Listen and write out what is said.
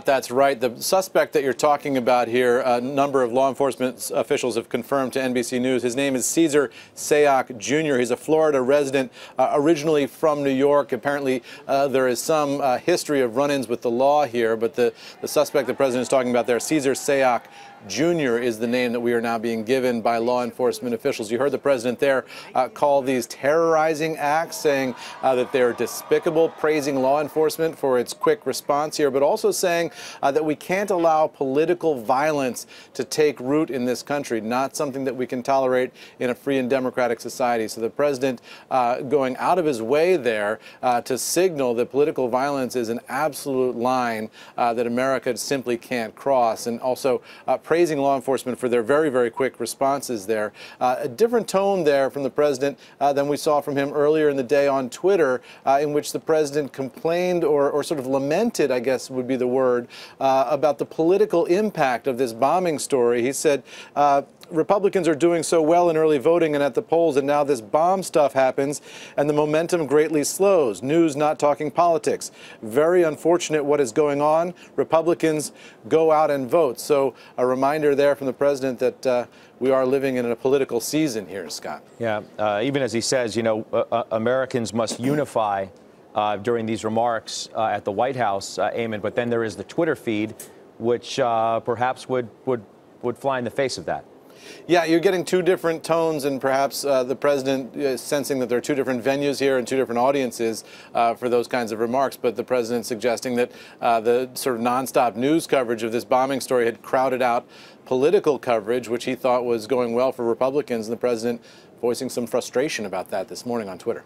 That's right. The suspect that you're talking about here, a number of law enforcement officials have confirmed to NBC News. His name is Cesar Sayoc Jr. He's a Florida resident, originally from New York. Apparently, there is some history of run-ins with the law here, but the suspect the president is talking about there, Cesar Sayoc Jr., is the name that we are now being given by law enforcement officials. You heard the president there call these terrorizing acts, saying that they're despicable, praising law enforcement for its quick response here, but also saying that we can't allow political violence to take root in this country, not something that we can tolerate in a free and democratic society. So the president going out of his way there to signal that political violence is an absolute line that America simply can't cross, and also praising law enforcement for their very, very quick responses there. A different tone there from the president than we saw from him earlier in the day on Twitter, in which the president complained or sort of lamented, I guess would be the word, about the political impact of this bombing story. He said, Republicans are doing so well in early voting and at the polls, and now this bomb stuff happens and the momentum greatly slows. News not talking politics. Very unfortunate what is going on. Republicans go out and vote. So a reminder there from the president that we are living in a political season here, Scott. Yeah, even as he says, you know, Americans must unify during these remarks at the White House, Eamon, but then there is the Twitter feed, which perhaps would fly in the face of that. Yeah, you're getting two different tones, and perhaps the president is sensing that there are two different venues here and two different audiences for those kinds of remarks. But the president suggesting that the sort of nonstop news coverage of this bombing story had crowded out political coverage, which he thought was going well for Republicans, and the president voicing some frustration about that this morning on Twitter.